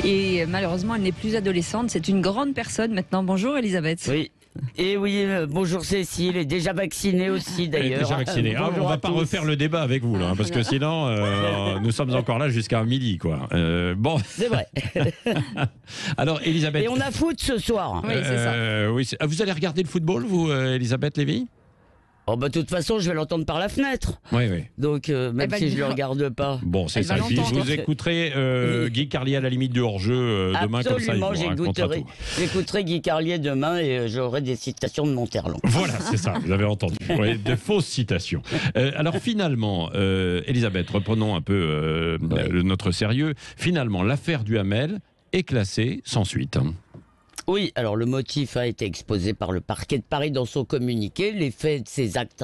Et malheureusement, elle n'est plus adolescente. C'est une grande personne maintenant. Bonjour Elisabeth. Oui. Et oui, bonjour Cécile, est déjà vaccinée aussi d'ailleurs. Déjà vaccinée. On va pas refaire le débat avec vous là, parce que sinon nous sommes encore là jusqu'à midi quoi. Bon. C'est vrai. Alors Elisabeth. Et on a foot ce soir. Oui, c'est ça. Oui, vous allez regarder le football vous, Elisabeth Lévy? Oh bah de toute façon, je vais l'entendre par la fenêtre. Oui, oui. Donc même si je le regarde pas. Bon, c'est ça. Puis vous écouterez Guy Carlier à la limite du hors-jeu demain, comme ça il vous racontera tout. J'écouterai Guy Carlier demain et j'aurai des citations de Monterland. Voilà, c'est ça, vous avez entendu. Oui, de fausses citations. Alors finalement, Elisabeth, reprenons un peu notre sérieux. Finalement, l'affaire Duhamel est classée sans suite. Oui, alors le motif a été exposé par le parquet de Paris dans son communiqué. Ces actes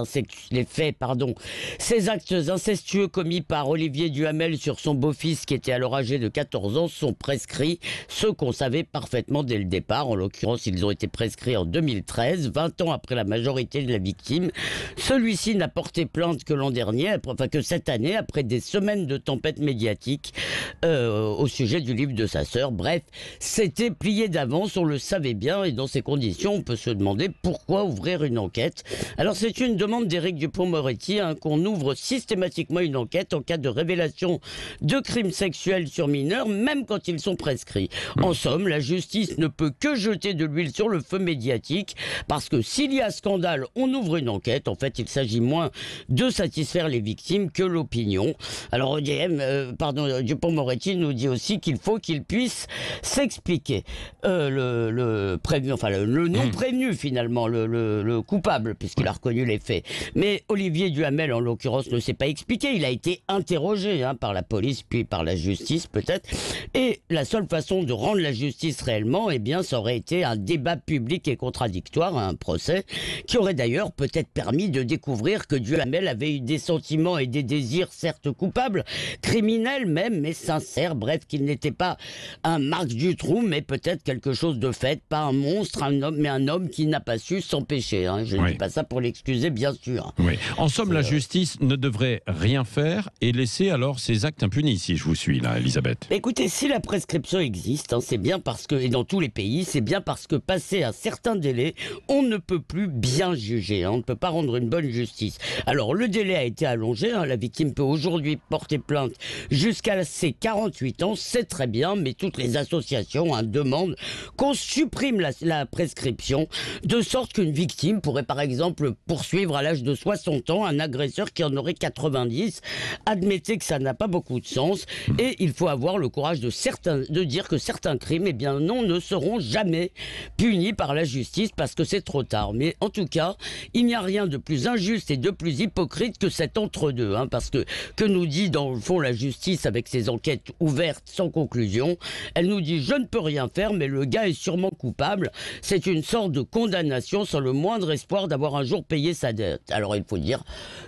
incestueux commis par Olivier Duhamel sur son beau-fils qui était alors âgé de 14 ans sont prescrits, ce qu'on savait parfaitement dès le départ. En l'occurrence, ils ont été prescrits en 2013, 20 ans après la majorité de la victime. Celui-ci n'a porté plainte que l'an dernier, que cette année, après des semaines de tempête médiatique au sujet du livre de sa sœur. Bref, c'était plié d'avance, on le savait bien, et dans ces conditions, on peut se demander pourquoi ouvrir une enquête. Alors c'est une demande d'Éric Dupond-Moretti qu'on ouvre systématiquement une enquête en cas de révélation de crimes sexuels sur mineurs, même quand ils sont prescrits. En somme, la justice ne peut que jeter de l'huile sur le feu médiatique, parce que s'il y a scandale, on ouvre une enquête. En fait, il s'agit moins de satisfaire les victimes que l'opinion. Alors Dupond-Moretti nous dit aussi qu'il faut qu'il puisse s'expliquer. Le non prévenu finalement, le coupable, puisqu'il a reconnu les faits. Mais Olivier Duhamel, en l'occurrence, ne s'est pas expliqué. Il a été interrogé par la police, puis par la justice peut-être. Et la seule façon de rendre la justice réellement, eh bien, ça aurait été un débat public et contradictoire, un procès, qui aurait d'ailleurs peut-être permis de découvrir que Duhamel avait eu des sentiments et des désirs certes coupables, criminels même, mais sincères. Bref, qu'il n'était pas un Marc Dutroux, mais peut-être quelque chose de fait, pas un monstre, un homme, mais un homme qui n'a pas su s'empêcher. Je ne dis pas ça pour l'excuser, bien sûr. Oui. En somme, la justice ne devrait rien faire et laisser alors ces actes impunis, si je vous suis là, Elisabeth. Écoutez, si la prescription existe, c'est bien parce que, et dans tous les pays, c'est bien parce que passé un certain délai, on ne peut plus bien juger. On ne peut pas rendre une bonne justice. Alors, le délai a été allongé. La victime peut aujourd'hui porter plainte jusqu'à ses 48 ans. C'est très bien, mais toutes les associations demandent qu'on supprime la prescription, de sorte qu'une victime pourrait par exemple poursuivre à l'âge de 60 ans un agresseur qui en aurait 90. Admettez que ça n'a pas beaucoup de sens, et il faut avoir le courage de dire que certains crimes, eh bien non, ne seront jamais punis par la justice parce que c'est trop tard. Mais en tout cas, il n'y a rien de plus injuste et de plus hypocrite que cet entre-deux, parce que nous dit dans le fond la justice avec ses enquêtes ouvertes sans conclusion? Elle nous dit: je ne peux rien faire, mais le gars est sûrement coupable. C'est une sorte de condamnation sans le moindre espoir d'avoir un jour payé sa dette. Alors il faut dire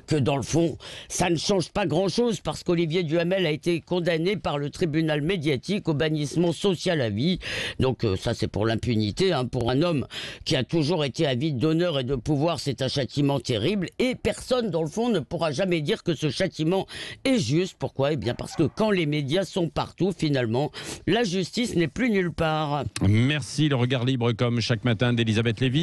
que dans le fond, ça ne change pas grand-chose, parce qu'Olivier Duhamel a été condamné par le tribunal médiatique au bannissement social à vie. Donc ça c'est pour l'impunité. Pour un homme qui a toujours été avide d'honneur et de pouvoir, c'est un châtiment terrible, et personne dans le fond ne pourra jamais dire que ce châtiment est juste. Pourquoi? Eh bien parce que quand les médias sont partout, finalement, la justice n'est plus nulle part. Merci, le regard libre comme chaque matin d'Elisabeth Lévy.